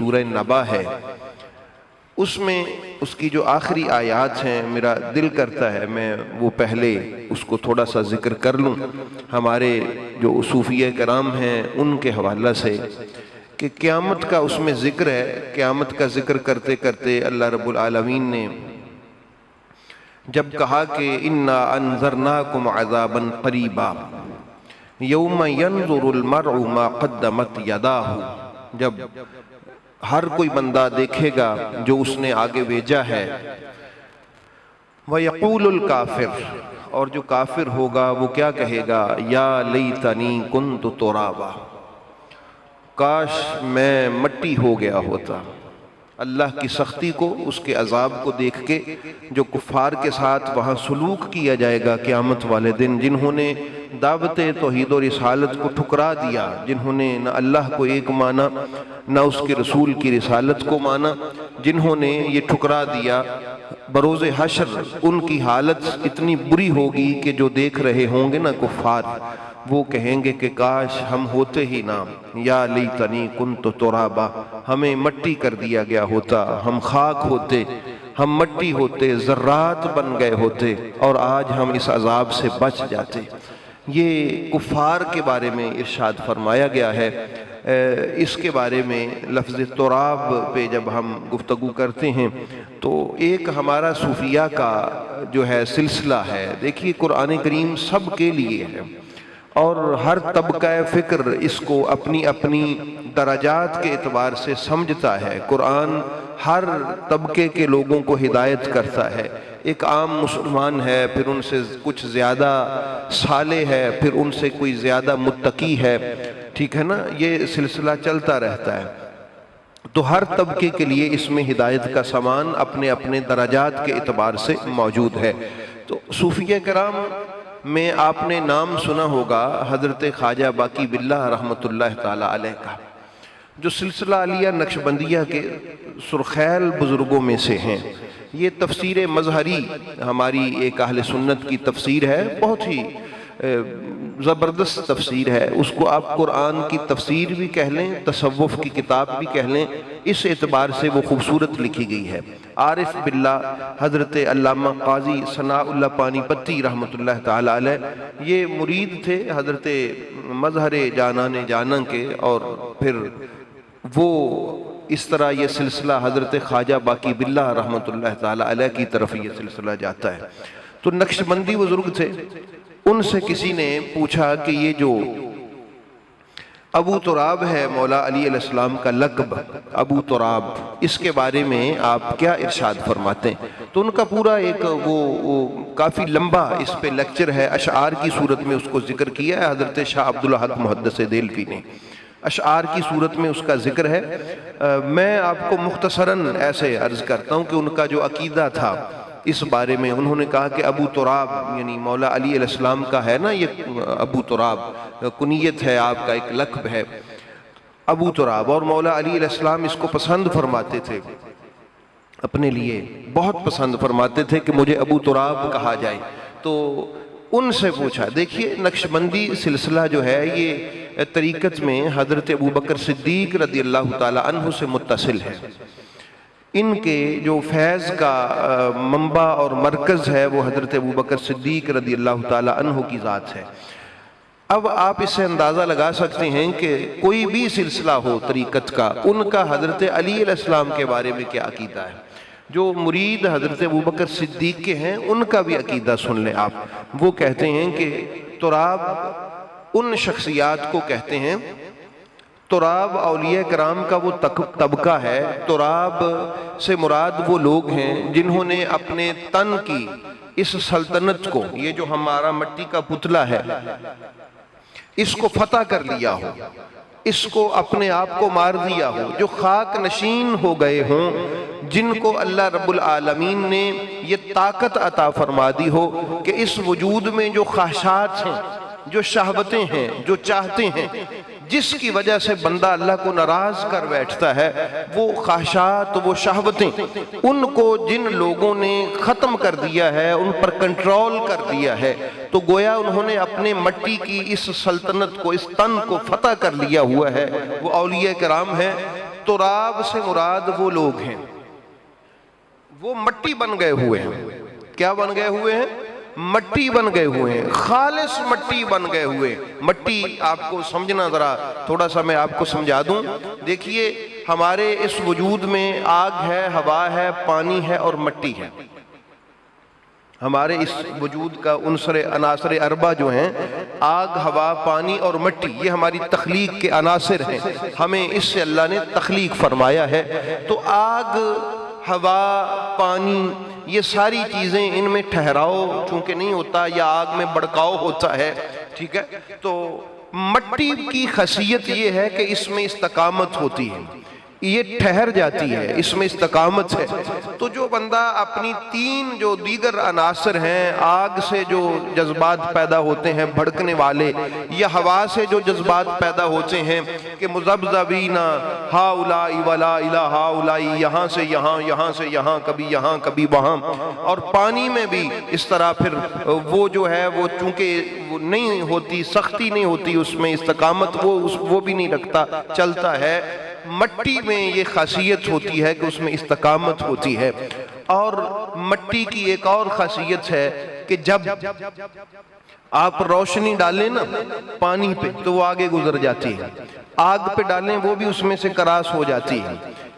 سورہ نبا ہے، اس میں اس کی جو آخری آیات ہیں میرا دل کرتا ہے میں وہ پہلے اس کو تھوڑا سا ذکر کر لوں ہمارے جو صوفیہ کرام ہیں ان کے حوالہ سے، کہ قیامت کا اس میں ذکر ہے۔ قیامت کا ذکر کرتے کرتے اللہ رب العالمین نے جب کہا کہ اِنَّا أَنذَرْنَاكُمْ عَذَابًا قَرِيبًا يَوْمَ يَنظُرُ الْمَرْءُ مَا قَدَّمَتْ يَدَاهُ، جب ہر کوئی بندہ دیکھے گا جو اس نے آگے بھیجا ہے، وَيَقُولُ الْكَافِرُ، اور جو کافر ہوگا وہ کیا کہے گا، یا لیتنی کنت ترابا، کاش میں مٹی ہو گیا ہوتا۔ اللہ کی سختی کو، اس کے عذاب کو دیکھ کے جو کفار کے ساتھ وہاں سلوک کیا جائے گا قیامت والے دن، جنہوں نے دعوت توحید و رسالت کو ٹھکرا دیا، جنہوں نے نہ اللہ کو ایک مانا نہ اس کے رسول کی رسالت کو مانا، جنہوں نے یہ ٹھکرا دیا، بروز حشر ان کی حالت اتنی بری ہوگی کہ جو دیکھ رہے ہوں گے نا کفار، وہ کہیں گے کہ کاش ہم ہوتے ہی نہ، یا لیتنی کنت ترابا، ہمیں مٹی کر دیا گیا ہوتا، ہم خاک ہوتے، ہم مٹی ہوتے، ذرات بن گئے ہوتے، اور آج ہم اس عذاب سے بچ جاتے۔ یہ کفار کے بارے میں ارشاد فرمایا گیا ہے۔ اس کے بارے میں لفظ تراب پہ جب ہم گفتگو کرتے ہیں تو ایک ہمارا صوفیہ کا جو ہے سلسلہ ہے، دیکھیے قرآن کریم سب کے لیے ہے اور ہر طبقہ فکر اس کو اپنی اپنی درجات کے اعتبار سے سمجھتا ہے۔ قرآن ہر طبقے کے لوگوں کو ہدایت کرتا ہے، ایک عام مسلمان ہے، پھر ان سے کچھ زیادہ صالح ہے، پھر ان سے کوئی زیادہ متقی ہے، ٹھیک ہے نا، یہ سلسلہ چلتا رہتا ہے۔ تو ہر طبقے کے لیے اس میں ہدایت کا سامان اپنے اپنے درجات کے اعتبار سے موجود ہے۔ تو صوفیہ کرام میں آپ نے نام سنا ہوگا حضرت خواجہ باقی باللہ رحمۃ اللہ تعالی علیہ کا، جو سلسلہ علیہ نقشبندیہ کے سرخیل بزرگوں میں سے ہیں۔ یہ تفسیر مظہری ہماری ایک اہل سنت کی تفسیر ہے، بہت ہی زبردست تفسیر ہے، اس کو آپ قرآن کی تفسیر بھی کہہ لیں، تصوف کی کتاب بھی کہہ لیں، اس اعتبار سے وہ خوبصورت لکھی گئی ہے۔ عارف باللہ حضرت علامہ قاضی ثناء اللہ پانی پتی رحمۃ اللہ تعالی علیہ، یہ مرید تھے حضرت مظہر جانان جانان کے، اور پھر وہ اس طرح یہ سلسلہ حضرت خواجہ باقی باللہ رحمۃ اللہ تعالی علیہ کی طرف یہ سلسلہ جاتا ہے۔ تو نقشبندی بزرگ تھے، ان سے کسی نے پوچھا کہ یہ جو ابو تراب ہے مولا علی علیہ السلام کا لقب ابو تراب، اس کے بارے میں آپ کیا ارشاد فرماتے ہیں؟ تو ان کا پورا ایک وہ کافی لمبا اس پہ لیکچر ہے، اشعار کی صورت میں اس کو ذکر کیا ہے حضرت شاہ عبدالحق محدث دہلوی نے، اشعار کی صورت میں اس کا ذکر ہے۔ میں آپ کو مختصراً ایسے عرض کرتا ہوں کہ ان کا جو عقیدہ تھا اس بارے میں، انہوں نے کہا کہ ابو تراب یعنی مولا علی علیہ السلام کا ہے نا یہ ابو تراب، کنیت ہے آپ کا، ایک لقب ہے ابو تراب، اور مولا علی علیہ السلام اس کو پسند فرماتے تھے، اپنے لیے بہت پسند فرماتے تھے کہ مجھے ابو تراب کہا جائے۔ تو ان سے پوچھا، دیکھیے نقشبندی سلسلہ جو ہے یہ طریقت میں حضرت ابوبکر صدیق رضی اللہ تعالی عنہ سے متصل ہے، ان کے جو فیض کا منبع اور مرکز ہے وہ حضرت ابوبکر صدیق رضی اللہ تعالی عنہ کی ذات ہے۔ اب آپ اس سے اندازہ لگا سکتے ہیں کہ کوئی بھی سلسلہ ہو طریقت کا، ان کا حضرت علی علیہ السلام کے بارے میں کیا عقیدہ ہے۔ جو مرید حضرت ابوبکر صدیق کے ہیں ان کا بھی عقیدہ سن لیں آپ، وہ کہتے ہیں کہ تراب ان شخصیات کو کہتے ہیں، تراب اولیاء کرام کا وہ طبقہ ہے، تراب سے مراد وہ لوگ ہیں جنہوں نے اپنے تن کی اس سلطنت کو، یہ جو ہمارا مٹی کا پتلا ہے، اس کو فتح کر لیا ہو، اس کو اپنے آپ کو مار دیا ہو، جو خاک نشین ہو گئے ہوں، جن کو اللہ رب العالمین نے یہ طاقت عطا فرما دی ہو کہ اس وجود میں جو خواہشات ہیں، جو شہوتیں ہیں، جو چاہتے ہیں، جس کی وجہ سے بندہ اللہ کو ناراض کر بیٹھتا ہے، وہ خواہشات، وہ شہوتیں، ان کو جن لوگوں نے ختم کر دیا ہے، ان پر کنٹرول کر دیا ہے، تو گویا انہوں نے اپنے مٹی کی اس سلطنت کو، اس تن کو فتح کر لیا ہوا ہے، وہ اولیاء کرام ہیں۔ تراب سے مراد وہ لوگ ہیں وہ مٹی بن گئے ہوئے ہیں. کیا بن گئے ہوئے ہیں؟ مٹی بن گئے ہوئے ہیں، خالص مٹی بن گئے ہوئے. مٹی آپ کو سمجھنا ذرا تھوڑا سا میں آپ کو سمجھا دوں. دیکھیے ہمارے اس وجود میں آگ ہے، ہوا ہے، پانی ہے اور مٹی ہے. ہمارے اس وجود کا عناصر اربع جو ہیں، آگ، ہوا، پانی اور مٹی، یہ ہماری تخلیق کے عناصر ہیں. ہمیں اس سے اللہ نے تخلیق فرمایا ہے. تو آگ، ہوا، پانی، یہ ساری چیزیں، ان میں ٹھہراؤ چونکہ نہیں ہوتا یا آگ میں بڑکاؤ ہوتا ہے، ٹھیک ہے. تو مٹی کی خاصیت یہ ہے کہ اس میں استقامت ہوتی ہے، یہ ٹھہر جاتی ہے، اس میں استقامت ہے. تو جو بندہ اپنی تین جو دیگر عناصر ہیں، آگ سے جو جذبات پیدا ہوتے ہیں بھڑکنے والے، یا ہوا سے جو جذبات پیدا ہوتے ہیں کہ مذبذبین ہاؤلائی ولا الہ ہاؤلائی، یہاں سے یہاں، یہاں سے یہاں، کبھی یہاں کبھی وہاں. اور پانی میں بھی اس طرح پھر وہ جو ہے وہ چونکہ وہ نہیں ہوتی، سختی نہیں ہوتی اس میں، استقامت وہ بھی نہیں رکھتا، چلتا ہے. مٹی میں یہ خاصیت ہوتی ہے کہ اس میں استقامت ہوتی ہے. اور مٹی کی ایک اور خاصیت ہے کہ جب آپ روشنی ڈالیں نا پانی پہ تو وہ آگے گزر جاتی ہے، آگ پہ ڈالیں وہ بھی اس میں سے کراس ہو جاتی ہے.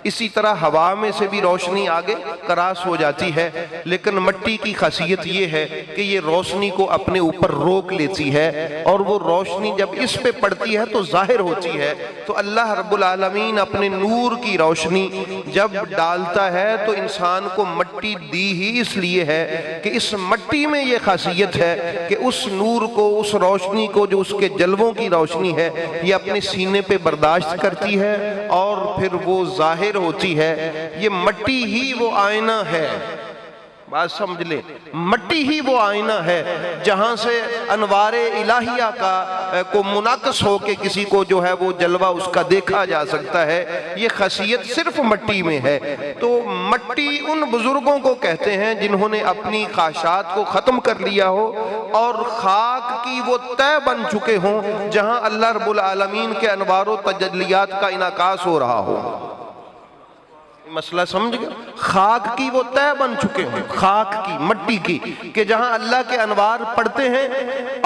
اسی طرح ہوا میں سے بھی روشنی آگے کراس ہو جاتی ہے. لیکن مٹی کی خاصیت یہ ہے کہ یہ روشنی کو اپنے اوپر روک لیتی ہے، اور وہ روشنی جب اس پہ پڑتی ہے تو ظاہر ہوتی ہے. تو اللہ رب العالمین اپنے نور کی روشنی جب ڈالتا ہے تو انسان کو مٹی دی ہی اس لیے ہے کہ اس مٹی میں یہ خاصیت ہے کہ اس نور کو، اس روشنی کو جو اس کے جلووں کی روشنی ہے، یہ اپنے سینے پہ برداشت کرتی ہے اور پھر وہ ظاہر ہوتی ہے. یہ مٹی ہی وہ آئینہ ہے، بات سمجھ لیں، مٹی ہی وہ آئینہ ہے جہاں سے انوار الہیہ کو منعکس ہو کے کسی کو جو ہے وہ جلوہ اس کا دیکھا جا سکتا ہے. یہ خاصیت صرف مٹی میں ہے. تو مٹی ان بزرگوں کو کہتے ہیں جنہوں نے اپنی خواہشات کو ختم کر لیا ہو اور خاک کی وہ طے بن چکے ہوں جہاں اللہ رب العالمین کے انوار و تجلیات کا انعکاس ہو رہا ہو. مسئلہ سمجھ گئے؟ خاک کی وہ طے بن چکے ہیں، خاک کی، مٹی کی، کہ جہاں اللہ کے انوار پڑتے ہیں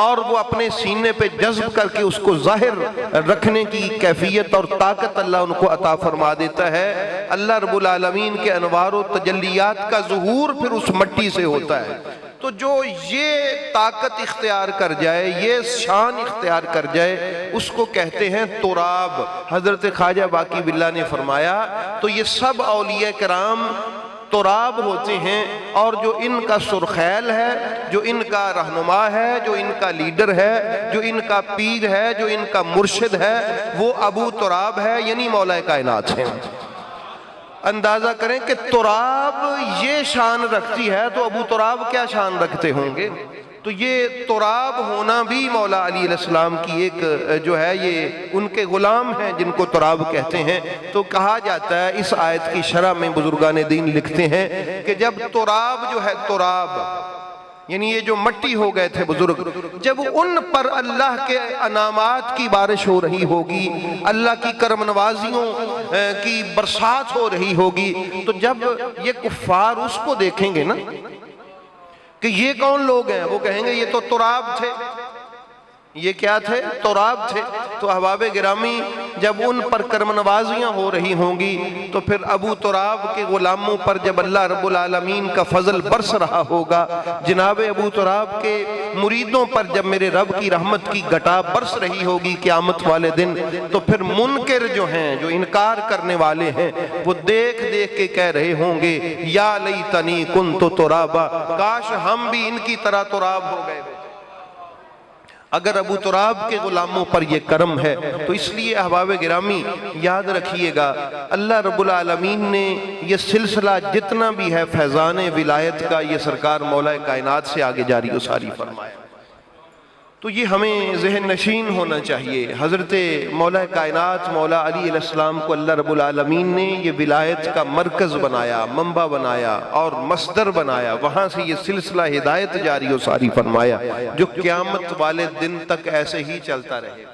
اور وہ اپنے سینے پہ جذب کر کے اس کو ظاہر رکھنے کی کیفیت اور طاقت اللہ ان کو عطا فرما دیتا ہے. اللہ رب العالمین کے انوار و تجلیات کا ظہور پھر اس مٹی سے ہوتا ہے. تو جو یہ طاقت اختیار کر جائے، یہ شان اختیار کر جائے، اس کو کہتے ہیں تراب. حضرت خواجہ باقی باللہ نے فرمایا تو یہ سب اولیاء کرام تراب ہوتے ہیں، اور جو ان کا سرخیل ہے، جو ان کا رہنما ہے، جو ان کا لیڈر ہے، جو ان کا پیر ہے، جو ان کا مرشد ہے، وہ ابو تراب ہے، یعنی مولا کائنات ہیں. اندازہ کریں کہ تراب یہ شان رکھتی ہے تو ابو تراب کیا شان رکھتے ہوں گے. تو یہ تراب ہونا بھی مولا علی علیہ السلام کی ایک جو ہے یہ ان کے غلام ہیں جن کو تراب کہتے ہیں. تو کہا جاتا ہے اس آیت کی شرح میں بزرگان دین لکھتے ہیں کہ جب تراب جو ہے، تراب یعنی یہ جو مٹی ہو گئے تھے بزرگ، جب ان پر اللہ کے انعامات کی بارش ہو رہی ہوگی، اللہ کی کرم نوازیوں کی برسات ہو رہی ہوگی، تو جب یہ کفار اس کو دیکھیں گے نا کہ یہ کون لوگ ہیں، وہ کہیں گے یہ تو تراب تھے. یہ کیا تھے؟ تراب تھے. تو احباب گرامی جب ان پر کرم نوازیاں ہو رہی ہوں گی تو پھر ابو تراب کے غلاموں پر جب اللہ رب العالمین کا فضل برس رہا ہوگا، جناب ابو تراب کے مریدوں پر جب میرے رب کی رحمت کی گھٹا برس رہی ہوگی قیامت والے دن، تو پھر منکر جو ہیں، جو انکار کرنے والے ہیں، وہ دیکھ دیکھ کے کہہ رہے ہوں گے یا لیتنی کنت ترابا، کاش ہم بھی ان کی طرح تراب ہو گئے. اگر ابو تراب کے غلاموں پر یہ کرم ہے تو اس لیے احباب گرامی یاد رکھیے گا، اللہ رب العالمین نے یہ سلسلہ جتنا بھی ہے فیضان ولایت کا، یہ سرکار مولا کائنات سے آگے جاری و ساری فرمایا. تو یہ ہمیں ذہن نشین ہونا چاہیے. حضرت مولا کائنات مولا علی علیہ السلام کو اللہ رب العالمین نے یہ ولایت کا مرکز بنایا، منبع بنایا اور مصدر بنایا. وہاں سے یہ سلسلہ ہدایت جاری و ساری فرمایا جو قیامت والے دن تک ایسے ہی چلتا رہے.